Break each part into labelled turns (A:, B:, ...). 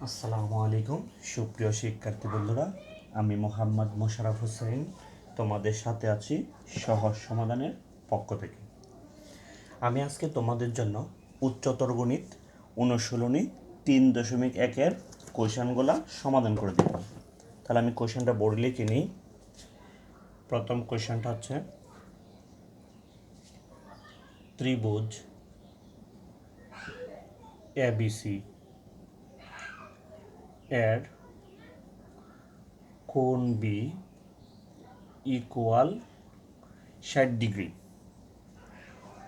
A: আসসালামু আলাইকুম সুপ্রিয় শিক্ষার্থী বন্ধুরা, আমি মোহাম্মদ মোশাররফ হোসেন তোমাদের সাথে আছি সহজ সমাধানের পক্ষ থেকে। আমি আজকে তোমাদের জন্য উচ্চতর গণিত অনুশীলনী 3.1-এর কোয়েশনগুলো সমাধান করে দেব। তাহলে আমি কোয়েশনটা বোর্ডে লিখে নিই। প্রথম কোয়েশনটা হচ্ছে ত্রিভুজ এবিসি এর কোণ বি ইকুয়াল 60 ডিগ্রি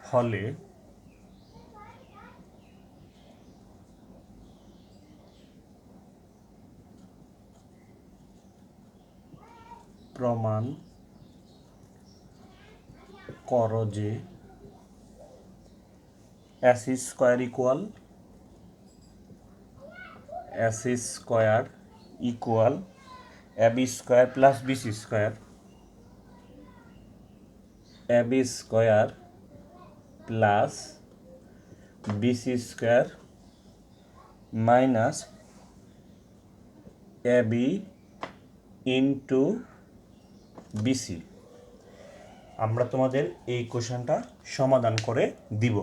A: হলে প্রমাণ করো যে AC square equal AB square plus BC square AB square plus BC square minus AB into BC। আমরা তোমাদের এই কোশ্চেনটা সমাধান করে দিব।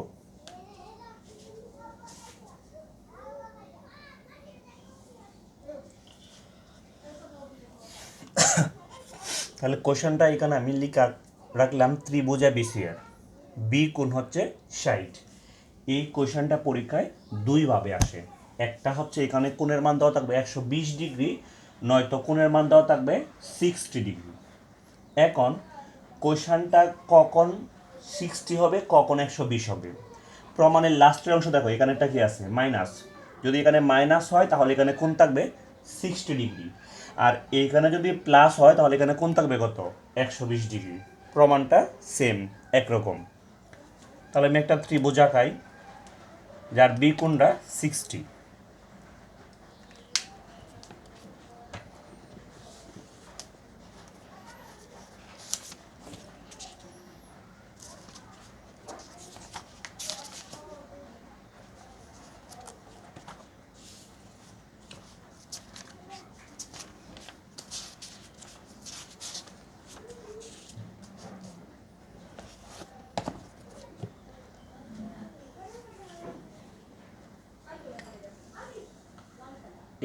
A: তাহলে কোশ্চেনটা এখানে আমি লিখা রাখলাম ত্রিভুজ এবিসি এর বি কোণ হচ্ছে 60। এই কোশ্চেনটা পরীক্ষায় দুইভাবে আসে। একটা হচ্ছে এখানে কোণের মান দেওয়া থাকবে 120 ডিগ্রি, নয়তো কোণের মান দেওয়া থাকবে 60 ডিগ্রি। এখন কোশ্চেনটা কখন 60 হবে, কখন 120 হবে। প্রমাণের লাস্টের অংশ দেখো, এখানে একটা কি আছে মাইনাস। যদি এখানে মাইনাস হয় তাহলে এখানে কোণ থাকবে 60 ডিগ্রি, আর এইখানে যদি প্লাস হয় তাহলে এখানে কোণ থাকবে কত, 120 ডিগ্রি। প্রমাণটা সেম, একরকম। তাহলে আমি একটা ত্রিভুজ আঁকাই যার বি কোণটা 60।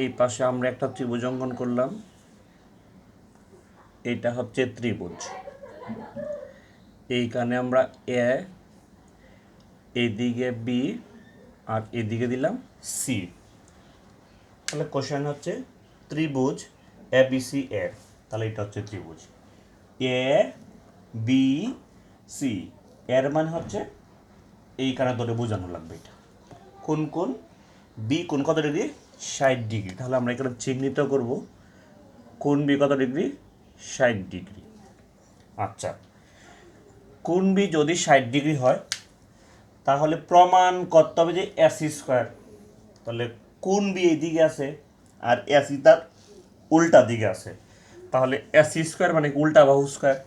A: এই পাশে আমরা একটা ত্রিভুজ অঙ্কন করলাম, এটা হচ্ছে ত্রিভুজ। এইখানে আমরা এ, এদিকে বি, আর এদিকে দিলাম সি। তাহলে কোশ্চেন হচ্ছে ত্রিভুজ এ বি সি এর। তাহলে এটা হচ্ছে ত্রিভুজ এ বি সি। এর মানে হচ্ছে এইখানে ধরে বোঝানো লাগবে এটা কোন কোন। বি কোন কত ডিগ্রি, 60 ডিগ্রি। তাহলে আমরা এখানে চিহ্নিত করব কোন বি কত ডিগ্রি, 60 ডিগ্রি। আচ্ছা, কোন বি যদি 60 ডিগ্রি হয় তাহলে প্রমাণ করতে হবে যে এসি স্কয়ার। তাহলে কোন বি এই দিকে আছে আর এসি তার উল্টা দিকে আছে, তাহলে এসি স্কয়ার মানে উল্টা বাহু স্কয়ার।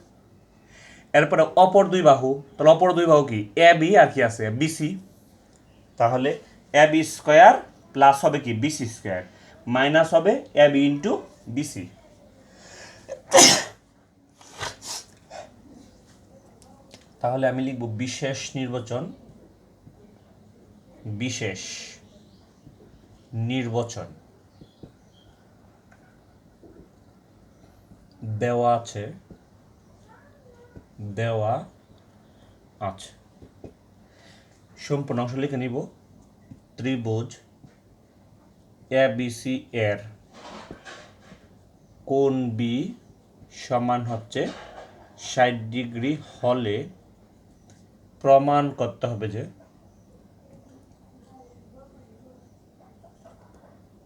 A: এরপরে অপর দুই বাহু, তাহলে অপর দুই বাহু কি, এ বি আর কি আছে বিসি। তাহলে এ বি স্কয়ার প্লাস হবে কি বিসি স্কয়ার, মাইনাস হবে এ বি ইন্টু বিসি। তাহলে আমি লিখব বিশেষ নির্বাচন, বিশেষ নির্বাচন দেওয়া আছে, দেওয়া আছে। সম্পূর্ণ অংশ লিখে নিব। ত্রিভুজ এ বি সি এর কোণ বি সমান হচ্ছে 60 ডিগ্রি হলে প্রমাণ করতে হবে যে,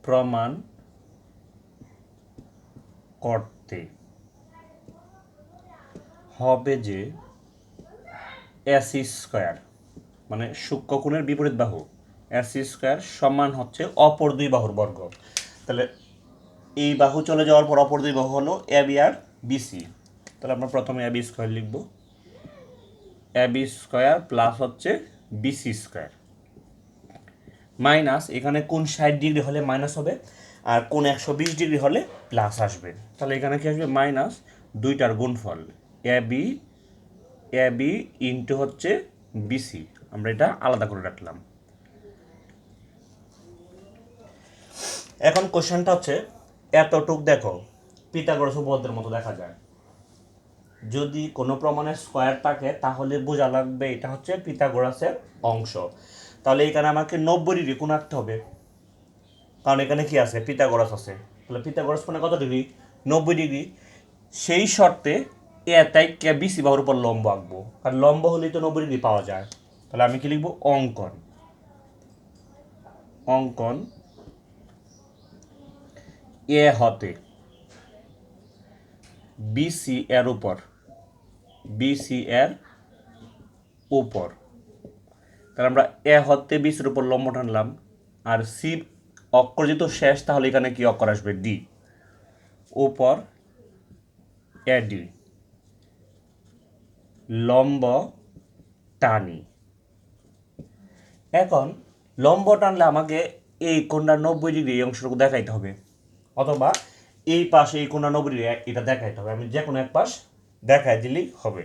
A: প্রমাণ করতে হবে যে এসি স্কয়ার মানে সূক্ষ্মকোণের বিপরীত বাহু এসি স্কয়ার সমান হচ্ছে অপর দুই বাহুর বর্গ। তাহলে এই বাহু চলে যাওয়ার পর অপর দুই বাহু হলো এ বি আর বিসি। তাহলে আমরা প্রথমে এ বি স্কয়ার লিখব, এ বি স্কয়ার প্লাস হচ্ছে বিসি স্কয়ার মাইনাস এখানে কোন 60 ডিগ্রি হলে মাইনাস হবে আর কোন 120 ডিগ্রি হলে প্লাস আসবে। তাহলে এখানে কি আসবে মাইনাস দুইটার গুণফল এ বি ইন্টু হচ্ছে বিসি। আমরা এটা আলাদা করে রাখলাম। এখন কোশ্চেনটা হচ্ছে এতটুক দেখো পিথাগোরাস উপপাদ্যের মতো দেখা যায়। যদি কোনো প্রমাণের স্কোয়ার থাকে তাহলে বোঝা লাগবে এটা হচ্ছে পিথাগোরাসের অংশ। তাহলে এখানে আমাকে 90 ডিগ্রি কোণ আঁকতে হবে, কারণ এখানে কি আছে পিথাগোরাস আছে। তাহলে পিথাগোরাস মানে কত ডিগ্রি? 90 ডিগ্রি। সেই শর্তে এ তাই কে বিসি বাহুর উপর লম্ব আঁকবো, কারণ লম্ব হলেই তো 90 ডিগ্রি পাওয়া যায়। তাহলে আমি কি লিখবো? অঙ্কন অঙ্কন এ হতে বিসি এর উপর তাহলে আমরা এ হতে বিসির উপর লম্ব টানলাম। আর সি অক্ষর যেহেতু শেষ, তাহলে এখানে কি অক্ষর আসবে? ডি। উপর এডি লম্ব টানি। এখন লম্ব টানলে আমাকে এই কোণটা 90 ডিগ্রি এই অংশটুকু দেখাইতে হবে, অথবা এই পাশে এই কোণটা 90 ডিগ্রি এটা দেখাইতে হবে। আমি যে কোনো এক পাশ দেখাই দিলেই হবে।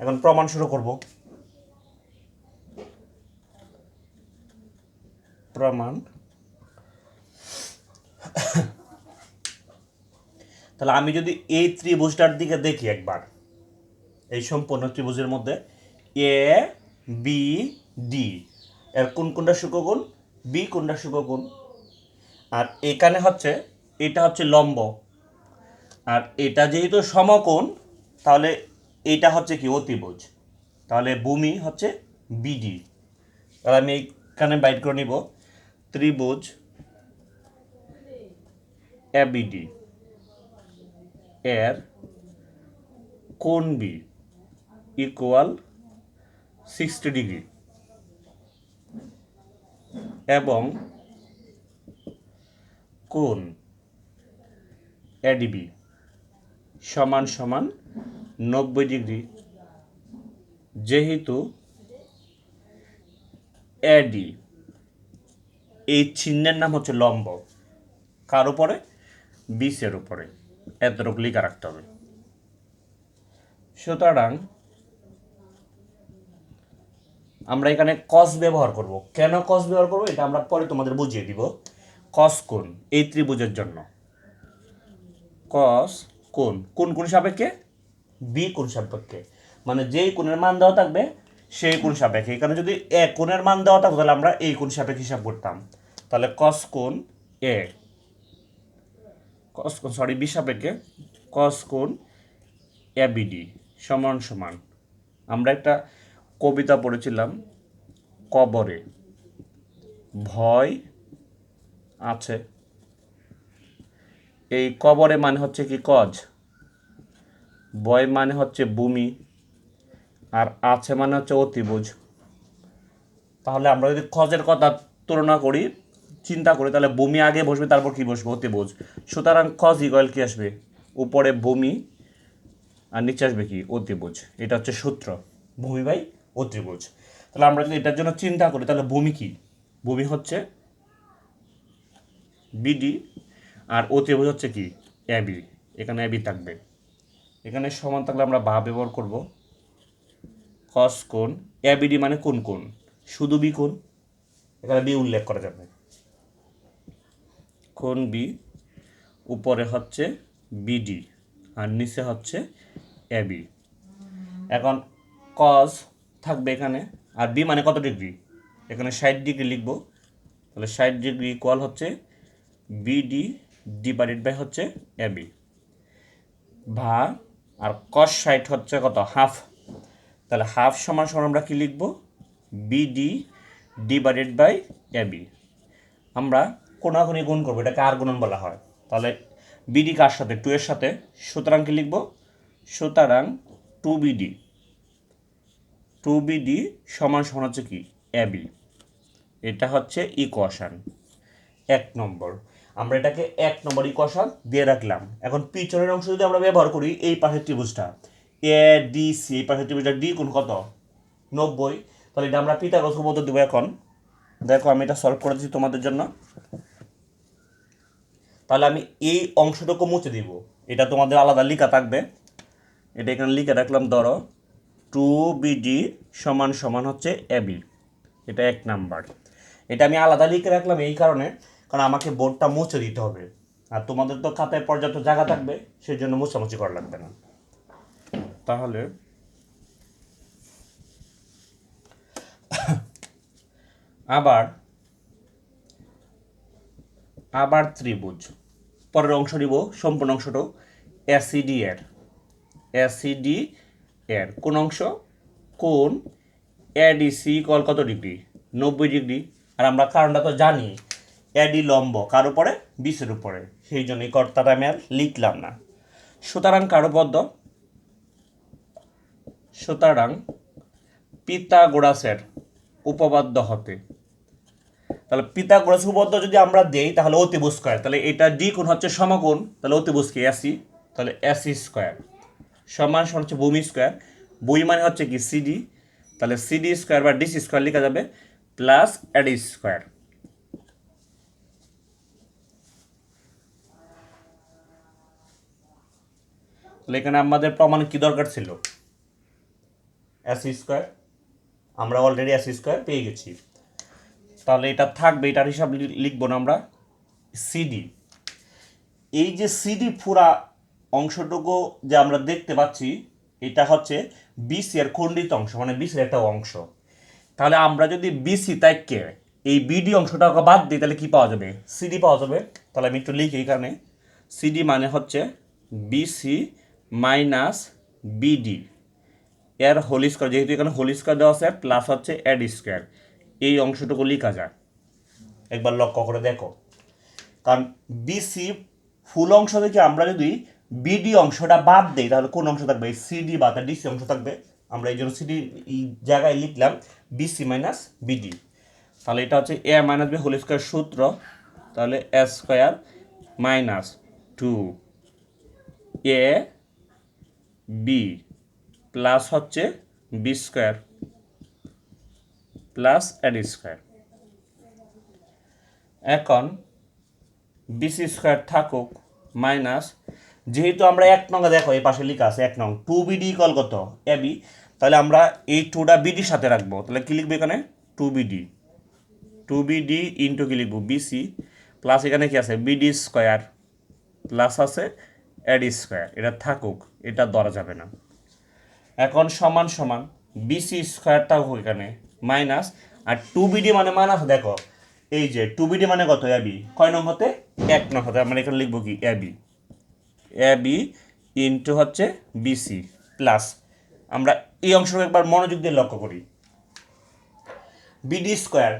A: এখন প্রমাণ শুরু করব। প্রমাণ। তাহলে আমি যদি এই ত্রিভুজটার দিকে দেখি একবার, এই সম্পূর্ণ ত্রিভুজের মধ্যে এ বি ডি এর কোন কোনটা সূক্ষ্মকোণ? বি কোনটা সূক্ষ্মকোণ? আর এখানে হচ্ছে এটা হচ্ছে লম্ব, আর এটা যেহেতু সমকোণ তাহলে এটা হচ্ছে কি? অতিভুজ। তাহলে ভূমি হচ্ছে বিডি। তাহলে আমি এইখানে বাইট করে নিব ত্রিভুজ এবিডি এর কোণ বি ইকুয়াল 60 ডিগ্রি এবং কোণ এডিবি সমান সমান 90 ডিগ্রি, যেহেতু এডি এই চিহ্নের নাম হচ্ছে লম্ব। কার উপরে? বিসের উপরে। এতটুকু লিখে রাখতে হবে। সুতরাং আমরা এখানে কস ব্যবহার করব। কেন কস ব্যবহার করব এটা আমরা পরে তোমাদের বুঝিয়ে দিব। কস কোণ এই ত্রিভুজের জন্য কস কোণ কোন কোন সাপেক্ষে? বি কোণ সাপেক্ষে। মানে যেই কোণের মান দেওয়া থাকবে সেই কোণ সাপেক্ষে। এখানে যদি এ কোণের মান দেওয়া থাকতো তাহলে আমরা এই কোণ সাপেক্ষে হিসাব করতাম। তাহলে কস কোণ এ কস কোণ সরি বি সাপেক্ষে কস কোণ এবিডি সমান সমান, আমরা একটা কবিতা পড়েছিলাম, কবরে ভয় আছে। এই কবরে মানে হচ্ছে কি? কজ। ভয় মানে হচ্ছে ভূমি, আর আছে মানে হচ্ছে অতিভুজ। তাহলে আমরা যদি কজের কথা তুলনা করি, চিন্তা করি, তাহলে ভূমি আগে বসবে, তারপর কি বসবে? অতিভুজ। সুতরাং কজ ইকুয়াল কি আসবে? উপরে ভূমি আর নিচে আসবে কি? অতিভুজ। এটা হচ্ছে সূত্র, ভূমি বাই অতিভুজ। তাহলে আমরা যদি এটার জন্য চিন্তা করি তাহলে ভূমি কি? ভূমি হচ্ছে বিডি আর অতিভুজ হচ্ছে কি? এবি। এখানে এবি থাকবে। এখানে সমান থাকলে আমরা বা ব্যবহার করব। কস কোণ এবিডি মানে কোন কোণ? শুধু বি কোণ, এখানে বি উল্লেখ করা যাবে। কোণ বি উপরে হচ্ছে বিডি আর নিচে হচ্ছে এবি। এখন কজ থাকবে এখানে, আর বি মানে কত ডিগ্রি? এখানে 60 ডিগ্রি লিখব। তাহলে 60 ডিগ্রি ইকুয়াল হচ্ছে বিডি ডিভাইডেড বাই হচ্ছে এবি ভা, আর কস 60 হচ্ছে কত? হাফ। তাহলে হাফ সমান সমান আমরা কি লিখব? BD divided by AB. আমরা কোনাকুনি গুণ করবো, এটাকে আর গুণন বলা হয়। তাহলে বিডি কার সাথে? 2 এর সাথে। সুতরাং কি লিখব? সুতরাং 2বিডি সমান সমান হচ্ছে কি? এবি। এটা হচ্ছে ইকুয়েশন 1 নম্বর। আমরা এটাকে 1 নম্বর ইকুয়েশন দিয়ে রাখলাম। এখন পিছনের অংশ যদি আমরা ব্যবহার করি, এই পাশের ত্রিভুজটা এ ডি সি, এই পাশের ত্রিভুজটা ডি কোণ কত? 90। তাহলে এটা আমরা পিথাগোরাস উপপাদ্য দেবো এখন। দেখো আমি এটা সলভ করে দিচ্ছি তোমাদের জন্য। তাহলে আমি এই অংশটুকু মুছে দিব, এটা তোমাদের আলাদা লিখা থাকবে। এটা এখানে লিখে রাখলাম, ধরো 2BD সমান সমান হচ্ছে AB, এটা 1 নাম্বার। এটা আমি আলাদা লিখে রাখলাম এই কারণে, কারণ আমাকে বোর্ডটা মুছে দিতে হবে, আর তোমাদের তো খাতায় পর্যাপ্ত জায়গা থাকবে, সেই জন্য মুছামুছি করা লাগবে না। তাহলে আবার আবার ত্রিভুজ, পরের অংশ নিব, সম্পূর্ণ অংশটাও অ্যাসিডি এর কোন অংশ, কোন এডিসি কল কত ডিগ্রি, 90 ডিগ্রি। আর আমরা কারণটা তো জানি, এডি লম্ব কার উপরে, বিসের উপরে, সেই জন্য এই কর্তাটা আমি আর লিখলাম না। সুতরাং পিথাগোরাসের উপপাদ্য হতে, তাহলে পিথাগোরাস উপপাদ্য যদি আমরা দেই তাহলে অতিভুজ স্কয়ার, তাহলে এটা ডি কোণ হচ্ছে সমকোণ, তাহলে অতিভুজ কি এসি, তাহলে এসি স্কয়ার সমান সমান হচ্ছে ভূমি স্কয়ার, ভূমি মানে হচ্ছে কি সিডি, তাহলে সিডি স্কয়ার বা ডিসি স্কয়ার লেখা যাবে প্লাস এডি স্কয়ার। তাহলে এখানে আমাদের প্রমাণ কি দরকার ছিল, এসি স্কয়ার, আমরা অলরেডি এসি স্কয়ার পেয়ে গেছি। তাহলে এটা থাকবে, এটার হিসাব লিখবো না আমরা, সিডি। এই যে সিডি পুরা অংশটুকু যে আমরা দেখতে পাচ্ছি, এটা হচ্ছে বিসি এর খণ্ডিত অংশ, মানে বিসির একটা অংশ। তাহলে আমরা যদি বিসি তাইকে এই বিডি অংশটাকে বাদ দিই, তাহলে কি পাওয়া যাবে, সিডি পাওয়া যাবে। তাহলে আমি একটু লিখি এখানে, সিডি মানে হচ্ছে বিসি মাইনাস বিডি এর হোল স্কয়ার, যেহেতু এখানে হোল স্কয়ার দেওয়া আছে, প্লাস হচ্ছে এড স্কয়ার, এই অংশটুকু লেখা যায়। একবার লক্ষ্য করে দেখো, কারণ বিসি ফুল অংশ থেকে আমরা যদি বিডি অংশটা বাদ দিই, তাহলে কোন অংশ থাকবে, সিডি বা ডিসি অংশ থাকবে। আমরা এই জন্য সিডি এই জায়গায় লিখলাম বিসি মাইনাস বিডি। তাহলে এটা হচ্ছে A minus B whole square সূত্র, তাহলে A square minus 2 A B plus হচ্ছে B square plus AD square. এখন বিসি স্কয়ার থাকুক মাইনাস, যেহেতু আমরা 1 নং দেখো এই পাশে লেখা আছে 1 নং 2BD ইকুয়াল কত, এবি, তাহলে আমরা এই 2টা বিডির সাথে রাখবো, তাহলে কি লিখবো এখানে 2BD ইন্টু কি লিখবো বিসি প্লাস এখানে কি আছে বিডি স্কয়ার প্লাস আছে এড স্কয়ার, এটা থাকুক, এটা ধরা যাবে না। এখন সমান সমান বিসি স্কয়ার থাকুক এখানে মাইনাস, আর 2BD মানে মাইনাস, দেখো এই যে 2BD মানে কত, এবি কয় নং হতে, 1 নং হতে, আমরা এখানে লিখবো কি এবি ইন্টু হচ্ছে বিসি প্লাস, আমরা এই অংশটা একবার মনোযোগ দিয়ে লক্ষ্য করি, BD square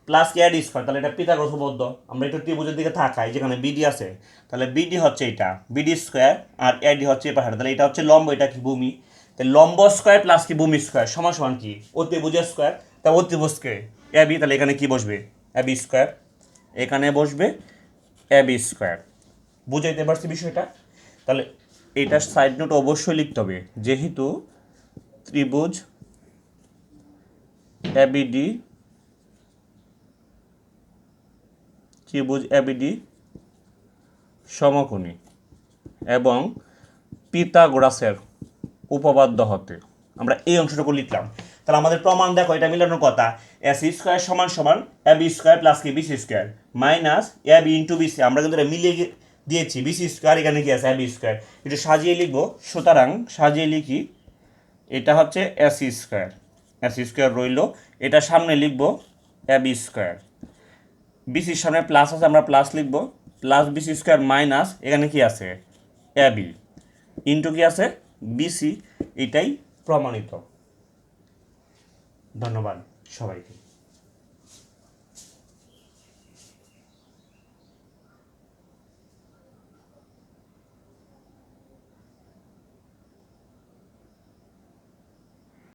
A: plus AD square, তাহলে এটা পিথাগোরাস উপপাদ্য। আমরা একটু ত্রিভুজের দিকে তাকাই, যেখানে বিডি আছে, তাহলে বিডি হচ্ছে এটা বিডি স্কয়ার, আর এডি হচ্ছে পাহাড়, তাহলে এটা হচ্ছে লম্ব, এটা কি ভূমি, তাহলে লম্ব স্কয়ার প্লাস কি ভূমি স্কয়ার সমান সমান কি অতিভুজের স্কয়ার, তা অতিভুজকে এবি, তাহলে এখানে কি বসবে এবি স্কয়ার, এখানে বসবে এবি স্কয়ার। বুঝাইতে পারছি বিষয়টা? তাহলে এইটার সাইড নোট অবশ্যই লিখতে হবে, যেহেতু ত্রিভুজ এবিডি সমকোণী এবং পিথাগোরাসের উপপাদ্য হতে, আমরা এই অংশটুকু লিখলাম। তাহলে আমাদের প্রমাণ দেখো, এটা মিলানোর কথা, এসি স্কয়ার সমান সমান এবি স্কয়ার প্লাস কি BC square minus AB into BC, আমরা কিন্তু এটা মিলিয়ে দিয়েছি, বিসি স্কয়ার এখানে কি আছে এবি স্কয়ার, একটু সাজিয়ে লিখবো, সুতরাং সাজিয়ে লিখি, এটা হচ্ছে এসি স্কয়ার রইল, এটা সামনে লিখবো এবি স্কয়ার, বিসির সামনে প্লাস আছে, আমরা প্লাস লিখবো, প্লাস বিসি স্কয়ার মাইনাস এখানে কি আছে এবি ইন্টু কি আছে বিসি, এটাই প্রমাণিত। ধন্যবাদ সবাইকে।